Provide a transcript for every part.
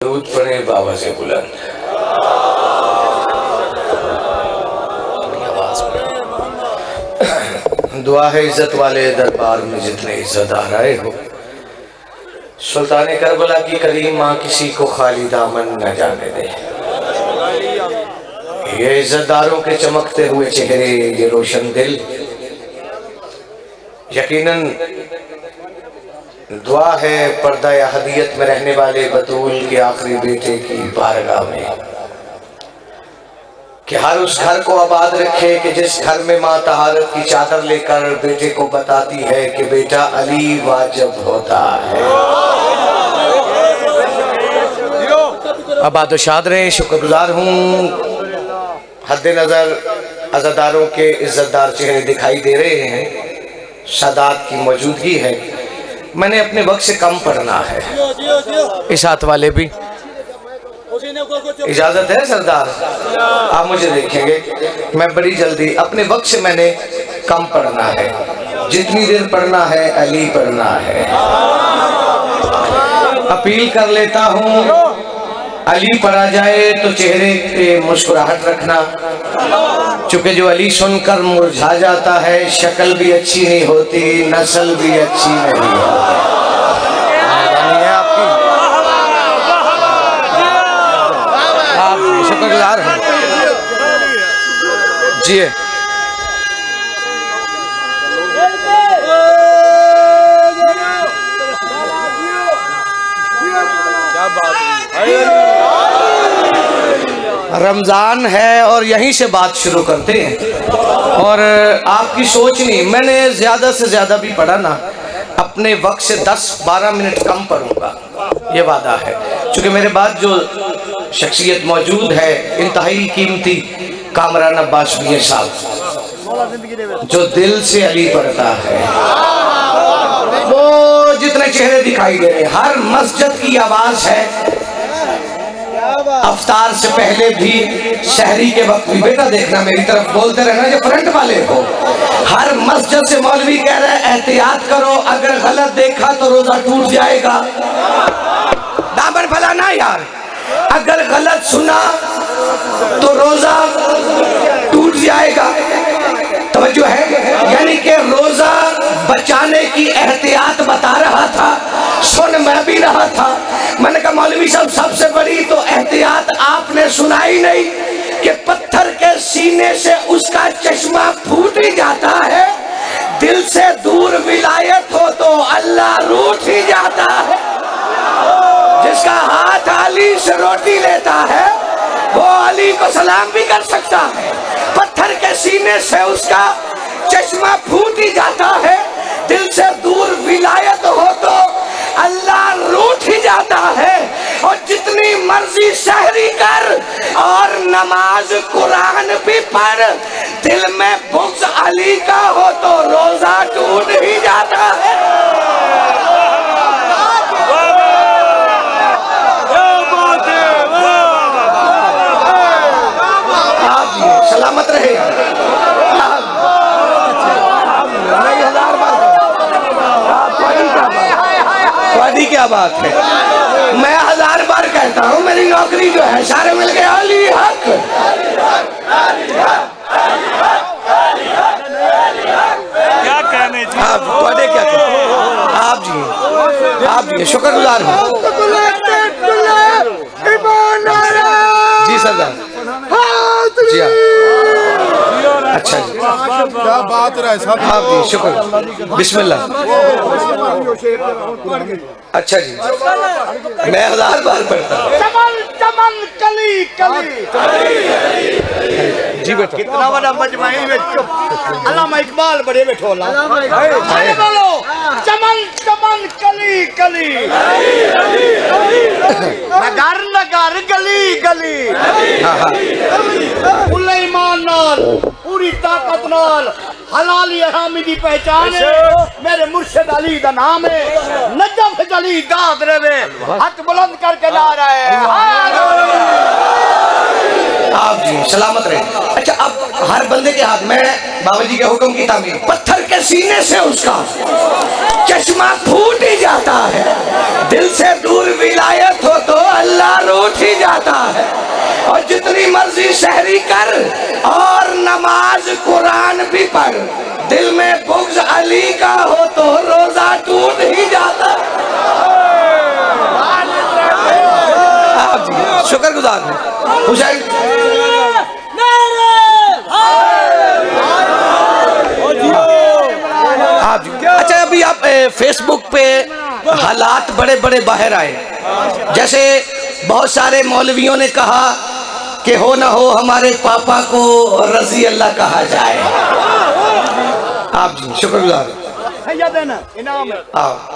दूध पड़े बाबा से बुलंद। दुआ है इज्जत वाले दरबार में जितने इज्जतदार आए हो, सुल्तान करबला की करीम माँ किसी को खाली दामन न जाने दे। ये इज्जतदारों के चमकते हुए चेहरे, ये रोशन दिल, यकीनन दुआ है पर्दा हदियत में रहने वाले बतूल के आखिरी बेटे की बारगाह में कि हर उस घर को आबाद रखे कि जिस घर में माँ तहारत की चादर लेकर बेटे को बताती है कि बेटा अली वाजिब होता है। आबाद शाद रहे, शुक्रगुजार हूँ। हद नज़र अज़ादारों के इज्जतदार चेहरे दिखाई दे रहे हैं, सादात की मौजूदगी है। मैंने अपने वक्त से कम पढ़ना है। इस हाथ वाले भी इजाजत है सरदार, आप मुझे देखेंगे, मैं बड़ी जल्दी अपने वक्त से मैंने कम पढ़ना है। जितनी देर पढ़ना है अली पढ़ना है। अपील कर लेता हूँ, अली पढ़ा जाए तो चेहरे पे मुस्कुराहट रखना, चूंकि जो अली सुनकर मुरझा जाता है शक्ल भी अच्छी नहीं होती, नस्ल भी अच्छी नहीं होती। शुक्रगुजार हैं जी। रमजान है और यहीं से बात शुरू करते हैं। और आपकी सोच नहीं, मैंने ज्यादा से ज्यादा भी पढ़ा ना, अपने वक्त से 10-12 मिनट कम पढ़ूंगा, ये वादा है। क्योंकि मेरे बाद जो शख्सियत मौजूद है इंतहाई कीमती कामरान अब्बास मियां साहब, जो दिल से अली पढ़ता है, वो जितने चेहरे दिखाई दे रहे, हर मस्जिद की आवाज है। अफ्तार से पहले भी, शहरी के वक्त भी, बेटा देखना मेरी तरफ बोलते रहना जो फ्रंट वाले हो। हर मस्जिद से मौलवी कह रहे हैं एहतियात करो, अगर गलत देखा तो रोजा टूट जाएगा। दामन फलाना यार, अगर गलत सुना तो रोजा टूट जाएगा। तवज्जो है, यानी कि रोजा बचाने की एहतियात बता रहा था, सुन मैं भी रहा था। मैंने कहा मौलवी साहब सबसे बड़ी तो एहतियात आपने सुनाई नहीं कि पत्थर के सीने से उसका चश्मा फूट ही जाता है, दिल से दूर विलायत हो तो अल्लाह रूठ ही जाता है। जिसका हाथ अली से रोटी लेता है वो अली को सलाम भी कर सकता है। पत्थर के सीने से उसका चश्मा फूट ही जाता है, दिल से दूर विलायत हो तो अल्लाह रूठ ही जाता है। और जितनी मर्जी शहरी कर और नमाज कुरान भी पढ़, दिल में बुग़्ज़ अली का हो तो रोजा टूट ही जाता है। सलामत रहे। क्या बात है, मैं 1000 बार कहता हूँ मेरी नौकरी जो है सारे मिल गए अली हक। क्या कहने आप क्या कहते, आप जी शुक्रगुजार हूँ जी सरदार जी। अच्छा जी, क्या बात रहा है साहब। आप जी शुक्र, बिस्मिल्लाह। अच्छा जी, मैं 1000 बार पढ़ता हूँ। चमन चमन कली कली जी बेटा, कितना बड़ा मजमाई में अल्लामा इकबाल बड़े बैठो बोलो चमन चमन कली कली, नगर नगर गली गली, ईमान नाल पूरी ताकत नाल हलाली हरामी दी पहचान है। मेरे मुर्शिद अली दा नाम है, नजफ जली दाद रवे, हाथ बुलंद करके नारा है। आप जी जी सलामत रहे। अच्छा, अब हर बंदे के हाथ में बाबा जी के हुक्म की तामीर, पत्थर के सीने से उसका चश्मा फूट ही जाता है। दिल से दूर विलायत हो तो अल्लाह रूठ ही जाता है। और जितनी मर्जी सहरी कर और नमाज कुरान भी पढ़, दिल में बुग़्ज़ अली का हो तो रोजा टूट ही जाता है। आप जी शुक्रगुजार हैं हुसैन। आप जी अच्छा, अभी आप फेसबुक पे हालात बड़े बड़े बाहर आए, जैसे बहुत सारे मौलवियों ने कहा कि हो ना हो हमारे पापा को रजी अल्लाह कहा जाए। आप जी शुक्रगुजार,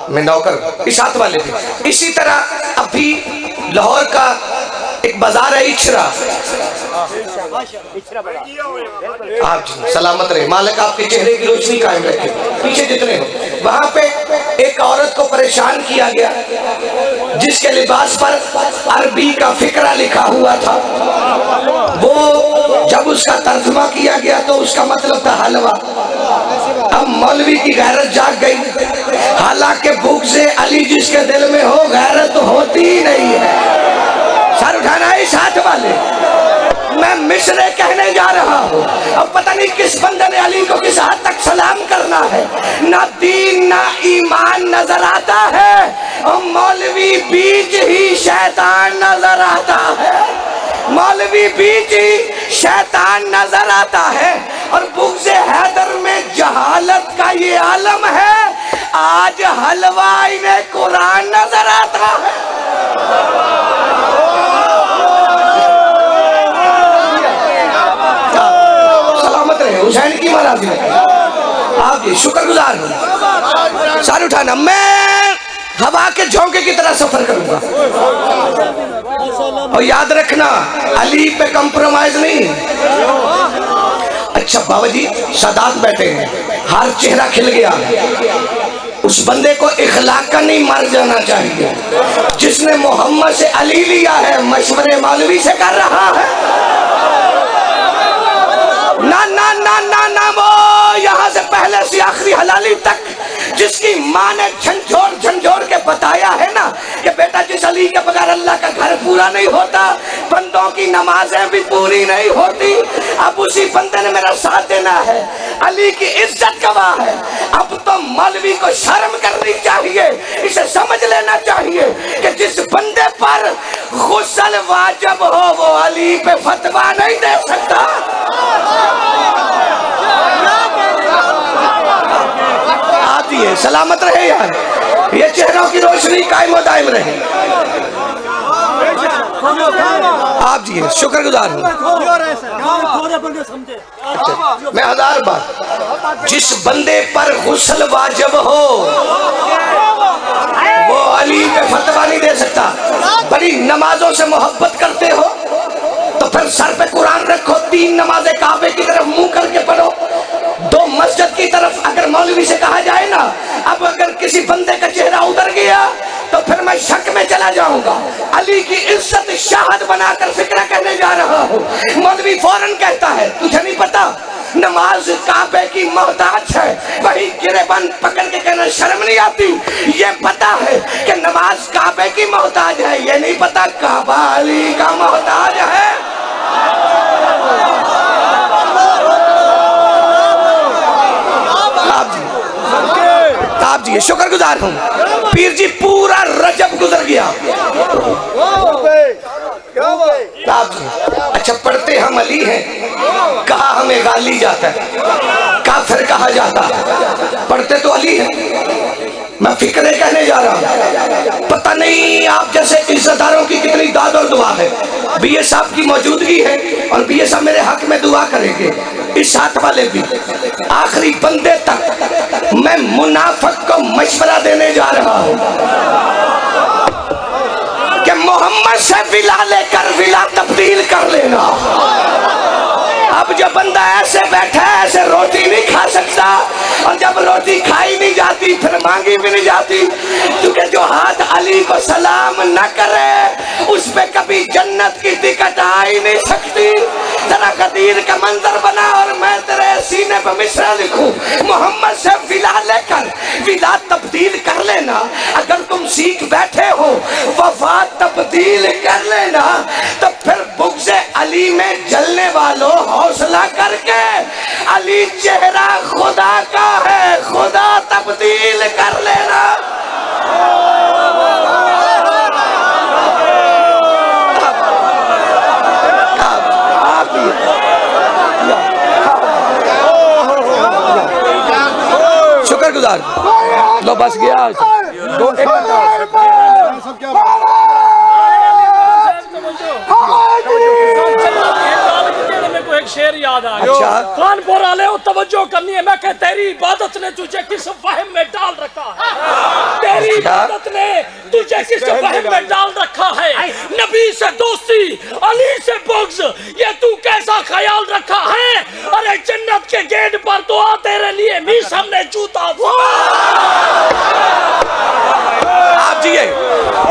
मैं नौकर इस हाथ वाले थे। इसी तरह अभी लाहौर का एक बाजार है इछरा, आप जी सलामत रहे, मालिक आपके चेहरे की रोशनी कायम रखे, पीछे जितने हो। वहां पे एक औरत को परेशान किया गया जिसके लिबास पर अरबी का फिक्रा लिखा हुआ था। वो जब उसका तर्जुमा किया गया तो उसका मतलब था हलवा। अब मौलवी की गैरत जाग गई, हालांकि भूख से अली जिसके दिल में हो गैरत होती ही नहीं है। सर उठाना इस हाथ वाले, मैं मिसरे कहने जा रहा हूँ। अब पता नहीं किस बंदे ने अली को किस हद तक सलाम करना है, ना दीन ना ईमान नजर आता है और मौलवी बीच ही शैतान नजर आता है। मौलवी बीच ही शैतान नजर आता है और बुग़्ज़े हैदर में जहालत का ये आलम है। आज हलवाई में कुरान नजर आता है। सलामत रहे हुसैन की महाराज में। आप ये शुक्रगुजार हूँ। सारे उठाना, मैं हवा के झोंके की तरह सफर करूंगा और याद रखना अली पे कंप्रोमाइज नहीं। अच्छा बाबा जी सादात बैठे हैं, हर चेहरा खिल गया। उस बंदे को इखलाक का नहीं मर जाना चाहिए जिसने मोहम्मद से अली लिया है, मशवरे मौलवी से कर रहा है। ना ना ना ना ना, वो यहाँ से पहले से आखिरी हलाली तक जिसकी माँ ने झंझोड़ के बताया है ना कि बेटा जिस अली के बगैर अल्लाह का घर पूरा नहीं होता, बंदों की नमाजें भी पूरी नहीं होती। अब उसी बंदे ने मेरा साथ देना है, अली की इज्जत गवाह है। अब तो मौलवी को शर्म करनी चाहिए, इसे समझ लेना चाहिए कि जिस बंदे पर गुस्ल वाजिब हो वो अली पे फतवा नहीं दे सकता। आती है, सलामत रहे यार, ये चेहरों की रोशनी कायम और दायम रहे। आप जी शुक्रगुजार हूँ। मैं 1000 बार, जिस बंदे पर गुस्ल वाजिब हो वो अली पे फतवा नहीं दे सकता। बड़ी नमाजों से मोहब्बत करते हो तो फिर सर पे कुरान रखो, 3 नमाजें काबे की तरफ मुंह करके पढ़ो, 2 मस्जिद की तरफ। अगर मौलवी से कहा जाए ना अब अगर किसी बंदे का चेहरा उतर गया तो फिर मैं शक में चला जाऊंगा। अली की इज्जत शाहद बनाकर फिक्रा कहने जा रहा हूँ। मौलवी फौरन कहता है तुझे नहीं पता नमाज काबे की मोहताज है, वही गिरेबान पकड़ के कहना शर्म नहीं आती। ये पता है कि नमाज काबे की मोहताज है, ये नहीं पता काबा अली का मोहताज है। आप जी शुक्रगुजार हूँ। पीर जी पूरा रजब गुजर गया। आप जी अच्छा पढ़ते हम अली हैं, कहा हमें गाली जाता है, काफिर कहा जाता है, पढ़ते तो अली हैं। मैं फिक्रे कहने जा रहा हूँ, पता नहीं आप जैसे इज्जतदारों की कितनी दाद और दुआ है। बीए साहब की मौजूदगी है और बीए साहब मेरे हक में दुआ करेंगे, इस साथ वाले भी। आखिरी बंदे तक मैं मुनाफिक को मशवरा देने जा रहा हूँ कि मोहम्मद से विला लेकर विला तब्दील कर लेना। अब जब बंदा ऐसे बैठा है, ऐसे रोटी नहीं खा सकता, और जब रोटी खाई नहीं जाती फिर मांगी भी नहीं जाती, क्योंकि जो हाथ अली को सलाम न करे उस पे कभी जन्नत की टिकट आ ही नहीं सकती। जरा कदीर का मंजर बना और मैं तेरे सीने पे मिसरा लिखूं, मोहम्मद से विला लेकर विला तब्दील कर लेना। अगर तुम सीख बैठे हो वफा तब्दील कर लेना, तो फिर बुग़्ज़ अली में जलने वालों हौसला करके, अली चेहरा खुदा का है, खुदा तब्दील कर लेना। शुक्रगुजार लो, बस गया दो एक एक शेर याद आ गया। कानपुर वाले तवज्जो करनी है। मैं कह तेरी इबादत ने तुझे किस वहम में डाल रखा है, तेरी इबादत ने तुझे किस वहम में डाल रखा है। नबी से दोस्ती, अली से बुग़्ज़, ये तू कैसा ख्याल रखा है। अरे जन्नत के गेट पर तो आ तेरे लिए भी सामने जूता। आप जी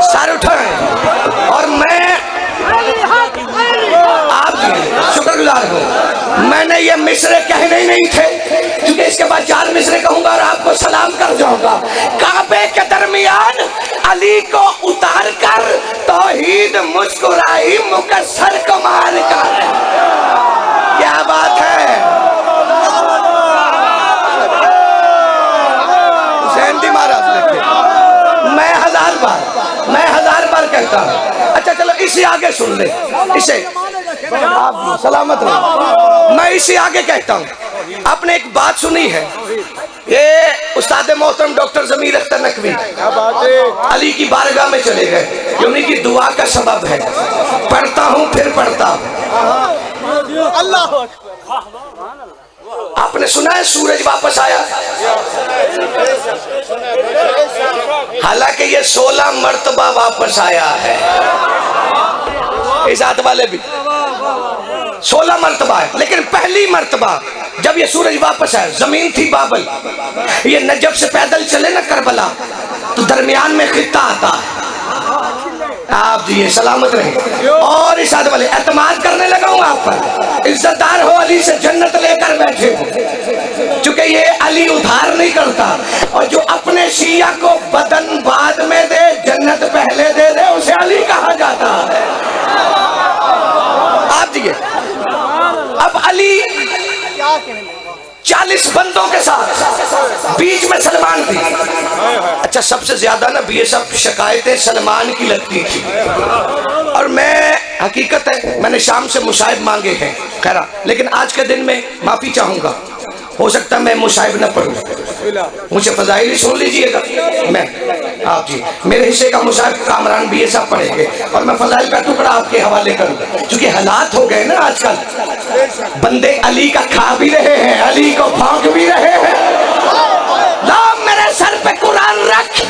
सर उठाएं और मैं आपकी शुक्रगुजार हूँ। मैंने ये मिसरे कहने ही नहीं थे, क्योंकि इसके बाद 4 मिसरे कहूंगा और आपको सलाम कर जाऊंगा। काबे के दरमियान अली को उतार कर तौहीद मुस्कुराई मुकस्सर को मार कर। क्या बात है, हुसैन जी महाराज लिखे। मैं हजार बार कहता हूँ। अच्छा चलो इसे आगे सुन ले, इसे आप सलामत रहो। मैं इसे आगे कहता हूँ। आपने एक बात सुनी है, ये उस्ताद मोहतरम डॉक्टर ज़मीर अख्तर नकवी अली की बारगाह में चले गए, ये उन्हीं की दुआ का सबब है। पढ़ता हूँ फिर पढ़ता हूँ। अल्लाह, आपने सुना है सूरज वापस आया, हालांकि ये 16 मर्तबा वापस आया है। इस हाथ वाले भी 16 मर्तबा है, लेकिन पहली मर्तबा जब ये सूरज वापस आया, जमीन थी बाबल, ये नजफ से पैदल चले ना करबला, तो दरमियान में खित्ता आता है। आप जी ये सलामत रहे। और इस वाले एतमाद करने लगा हूँ आप पर, इज्जतदार हो, अली से जन्नत लेकर बैठे हो, क्योंकि ये अली उधार नहीं करता। और जो अपने शिया को बदन बाद में दे, जन्नत पहले दे दे, उसे अली कहा जाता है। आप जी अब अली 40 बंदों के साथ, बीच में सलमान थी। अच्छा सबसे ज्यादा ना ये सब शिकायतें सलमान की लगती थी, और मैं हकीकत है मैंने शाम से मुशाहिब मांगे हैं खैरा, लेकिन आज के दिन में माफी चाहूंगा, हो सकता है मैं मुशाहिब न पढ़ूं, मुझे फजाइल सुन लीजिएगा। मैं आप जी मेरे हिस्से का मुशाहिब कामरान भी ये सब पढ़ेंगे, और मैं फजाइल का टुकड़ा आपके हवाले करूंगा, क्योंकि हालात हो गए ना आजकल, बंदे अली का खा भी रहे हैं, अली को फांक भी रहे हैं। ला मेरे सर पे कुरान रख,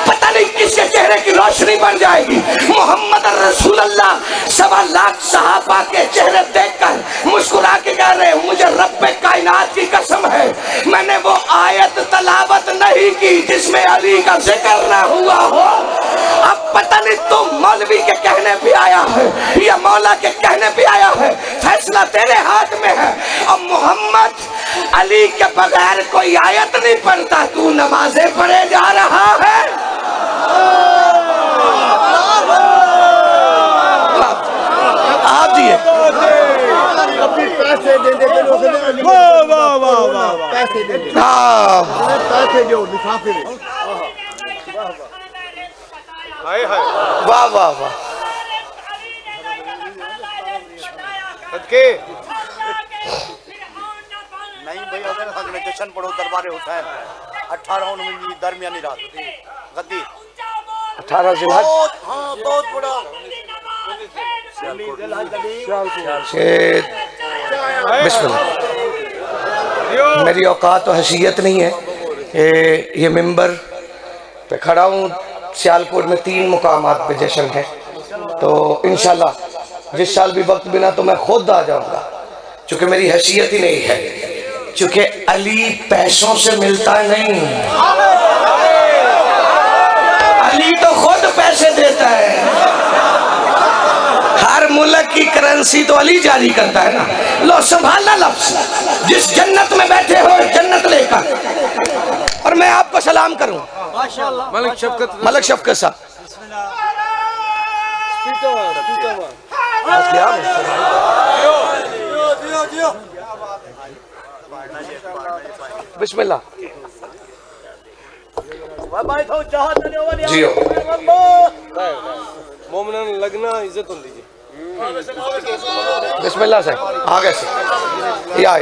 पता नहीं किसके चेहरे की रोशनी बढ़ जाएगी। मोहम्मद रसूलुल्लाह 1.25 लाख सहाबा के चेहरे देखकर मुस्कुरा के कह रहे हैं, मुझे रब्बे कायनात की कसम है मैंने वो आयत तलावत नहीं की जिसमें अली का जिक्र ना हुआ हो। अब पता नहीं तुम मौलवी के कहने पे आया है या मौला के कहने पे आया है, फैसला तेरे हाथ में है। अब मोहम्मद अली के बगैर कोई आयत नहीं पढ़ता, तू नमाजें पढ़े जा रहा है। आप दिए पैसे दे दे, पैसे दे दे, पैसे जो लिफाफे में, वाह वाह वाह। नहीं भाई अगर हजरत जश्न पढ़ो दरबारे हुसैन 18 दरमियानी रात गद्दी 18 जिला बहुत बड़ा बिस्मिल्लाह। मेरी औकात और हैसियत नहीं है ये मिंबर पे खड़ा हूँ। सियालकोट में 3 मुकामात पे जश्न है, तो इंशाल्लाह जिस साल भी वक्त बिना तो मैं खुद आ जाऊँगा। चूंकि मेरी हैसियत ही नहीं है, चूंकि अली पैसों से मिलता नहीं, अली तो खुद पैसे देता है। हर मुल्क की करेंसी तो अली जारी करता है ना। लो संभालना लफ्ज, जिस जन्नत में बैठे हो जन्नत लेकर। और मैं आपको सलाम करूं मलिक शफकत साहब। बिस्मिल्लाह जियो। मोमिन लगना इज्जत होती जी। बिस्मिल्लाह से आगे से या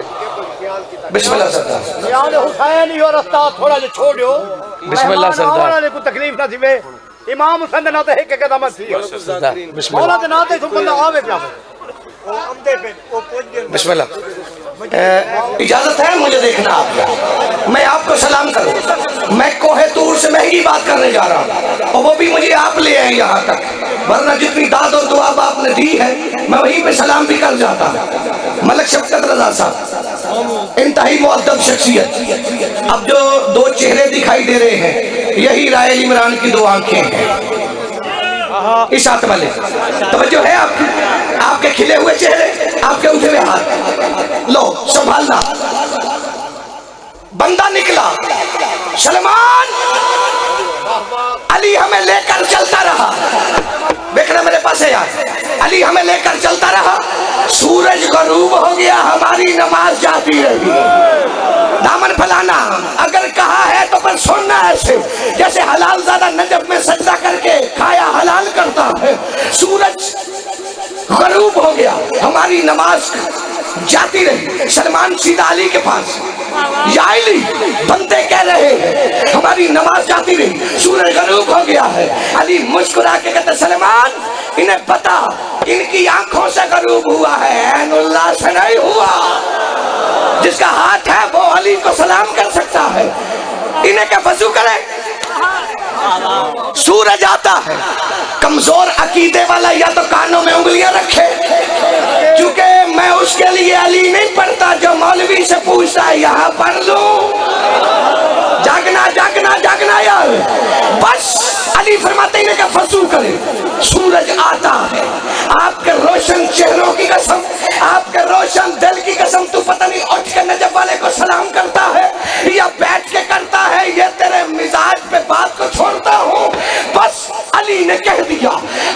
बिस्मिल्लाह सरदार। हुसैन ही और उस्ताद थोड़ा जो छोड़ो। बिस्मिल्लाह सरदार। को तकलीफ ना थी इमाम हुसैन ना तो एक कदम थी बिस्मिल्लाह मौला ना तो बंदा आवे पिया बिस्मिल्लाह। इजाजत है मुझे देखना आपका। मैं आपको सलाम करूं। मैं कोहे तूर से महंगी बात करने जा रहा हूं और वो भी मुझे आप ले आए यहाँ तक, वरना जितनी दाद और दुआ आपने दी है मैं वहीं पे सलाम भी कर जाता। मलिक शफकत रजा साहब इंतहाई मुअद्दब शख्सियत। अब जो दो चेहरे दिखाई दे रहे हैं यही रायल इमरान की दो आंखें हैं। इस हाथ वाले तवज्जो है आपकी, आपके खिले हुए चेहरे, आपके उठे हुए हाथ। लो संभालना। बंदा निकला सलमान, अली हमें लेकर चलता रहा। देखना मेरे पास है यार, अली हमें लेकर चलता रहा। सूरज गरूब हो गया, हमारी नमाज जाती रही। दामन फैलाना अगर कहा है तो पर सुनना ऐसे जैसे हलाल ज़्यादा नजब में सजदा करके खाया हलाल करता है। सूरज गरूब हो गया, हमारी नमाज जाती रही। सलमान सीधा अली के पास, या अली बंदे कह रहे हैं हमारी नमाज जाती रही, सूरज गरूब हो गया है। अली मुस्कुरा के कहते सलमान इन्हें पता इनकी आंखों से गरूब हुआ है, ऐनुल्लाह से नहीं हुआ। जिसका हाथ है वो अली को सलाम कर सकता है। इन्हें क्या वजू करे। सूरज आता है, कमजोर अकीदे वाला या तो कानों में उंगलियां रखे, क्योंकि मैं उसके लिए अली नहीं पढ़ता जो मौलवी से पूछता है यहाँ पढ़ लूं। जागना जागना जागना यार। बस अली फरमाते हैं कि वजू करे। सूरज आता है, आपके रोशन चेहरों की कसम, आपके रोशन दिल की कसम, तू पता नहीं उठ के नजब वाले को सलाम करता है या बैठ के करता है, ये तेरे मिजाज पे बात को छोड़ता हूँ। बस अली ने कह दिया,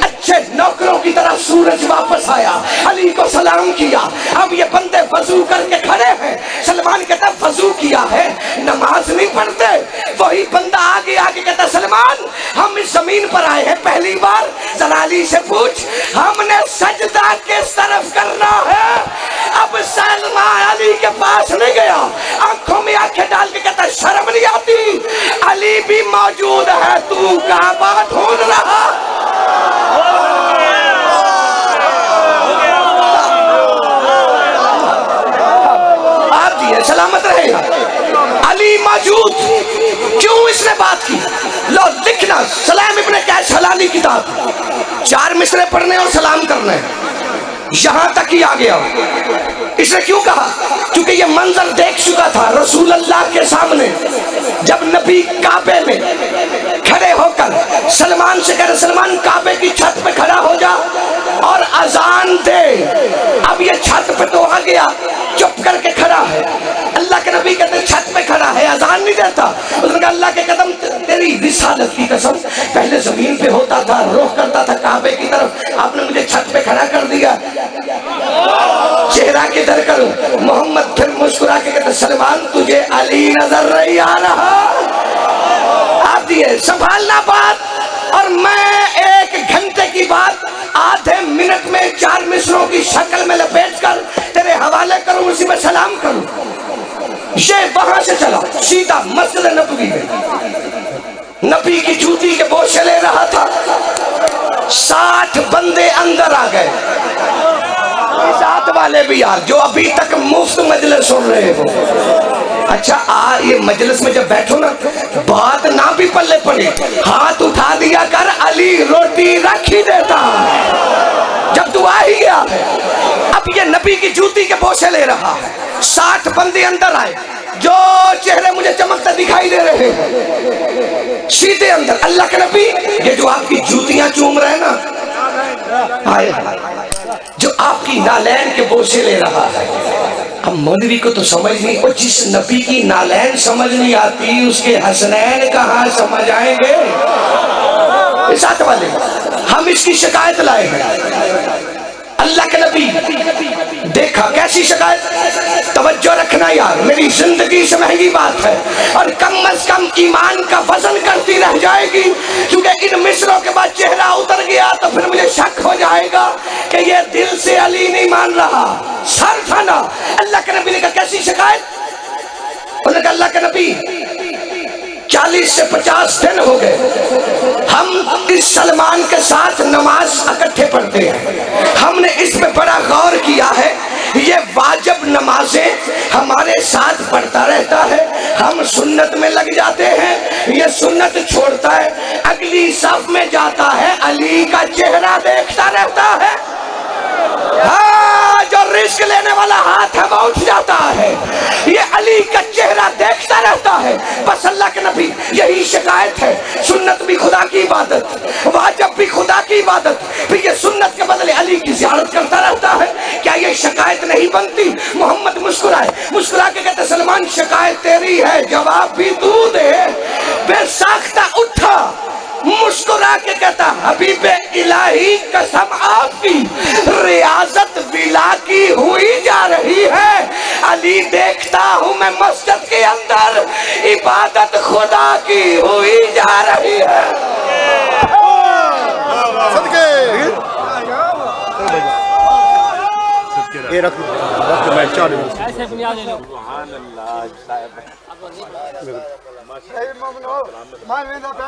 अच्छे नौकरों की तरह सूरज वापस आया, अली को सलाम किया। अब ये बंदे वजू करके खड़े हैं। सलमान कहता वजू किया है, नमाज नहीं पढ़ते। वही बंदा आगे आगे कहता सलमान हम इस जमीन पर आए हैं पहली बार, जरा अली से पूछ हमने सजदा किस तरफ करना है। अब सलमान अली के पास नहीं गया, आंखों में आंखें डाल के कहता शर्म नहीं आती, अली भी मौजूद है, तू कहां बात ढूंढ रहा। आप जी सलामत रहेगा। अली मौजूद, क्यों इसने बात की। लो लिखना सलाम इब्ने कैस हलाली किताब, 4 मिसरे पढ़ने और सलाम करने, यहां तक ही आ गया। इसने क्यों कहा, क्योंकि ये मंजर देख चुका था रसूल अल्लाह के सामने, जब नबी काबे में खड़े होकर सलमान से कह रहे सलमान काबे की छत पे खड़ा हो जा और अजान दे। अब ये छत पे तो आ गया, चुप करके खड़ा है। अल्लाह के नबी कहते छत पे खड़ा है, अजान नहीं देता। उसने कहा अल्लाह के कदम तेरी रिसालत की कसम, पहले जमीन पे होता था, रुख करता था काबे की तरफ, आपने मुझे छत पे खड़ा कर दिया। चेहरा किधर करूं। मोहम्मद फिर मुस्कुरा के कहते सलमान तुझे अली नजर नहीं आ रहा। आप दिए संभालना बात, और मैं 1 घंटे की बात आधे मिनट में 4 मिसरों की शक्ल में लपेट कर तेरे हवाले करूं, उसी में सलाम करूं। ये वहां से चला सीधा मस्जिद नबवी में, नबी की जूती के बोझे ले रहा था। 60 बंदे अंदर आ गए, साथ वाले भी यार जो अभी तक मुफ्त मजलिस सुन रहे हो। अच्छा ये मजलिस में जब बैठो ना, बात ना भी पल्ले पड़े, हाथ उठा दिया कर, अली रोटी रख ही देता है। जब तू आ ही गया है, अब ये नबी की जूती के बोझे ले रहा है। 60 बंदे अंदर आए, जो चेहरे मुझे चमकते दिखाई दे रहे हैं, सीधे अंदर। अल्लाह के नबी, ये जो आपकी जूतियां चूम रहे हैं ना, आए जो आपकी नालैन के बोझे ले रहा है। अब मौलवी को तो समझ नहीं, और जिस नबी की नालैन समझ नहीं आती उसके हसनैन कहाँ समझ आएंगे। साथ वाले हम इसकी शिकायत लाए हैं। अल्लाह के नबी देखा कैसी शिकायत, तवज्जो रखना यार, मेरी जिंदगी से महंगी बात है और कम अज कम ईमान का वजन करती रह जाएगी, क्योंकि इन मिसरों के बाद चेहरा उतर गया तो फिर मुझे शक हो जाएगा कि ये दिल से अली नहीं मान रहा, सर था ना। अल्लाह के नबी ने कहा कैसी शिकायत, उन्होंने कहा अल्लाह के नबी 40 से 50 दिन हो गए हम इस सलमान के साथ नमाज इकट्ठे पढ़ते हैं। हमने इस पे बड़ा गौर किया है, ये वाजिब नमाजें हमारे साथ पढ़ता रहता है, हम सुन्नत में लग जाते हैं, ये सुन्नत छोड़ता है, अगली सफ में जाता है, अली का चेहरा देखता रहता है। हाँ, जो रिस्क लेने वाला हाथ है वो उठ जाता है, ये अली का चेहरा देखता रहता है। बस अल्लाह के नबी यही शिकायत है, सुन्नत भी खुदा की इबादत, वाजिब भी खुदा की इबादत, फिर ये सुन्नत के बदले अली की ज़ियारत करता रहता है, क्या ये शिकायत नहीं बनती? मोहम्मद मुस्कुराए, मुस्कुरा के कहते सलमान शिकायत तेरी है, जवाब भी तू दे। बेसाख्ता उठा, मुस्कुरा के कहता हबीबे इलाही कसम आपकी रियाजत विला की हुई जा रही है, अली देखता हूँ मैं मस्जिद के अंदर, इबादत खुदा की हुई जा रही है। ये रख मैं चार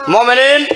मोमिनीन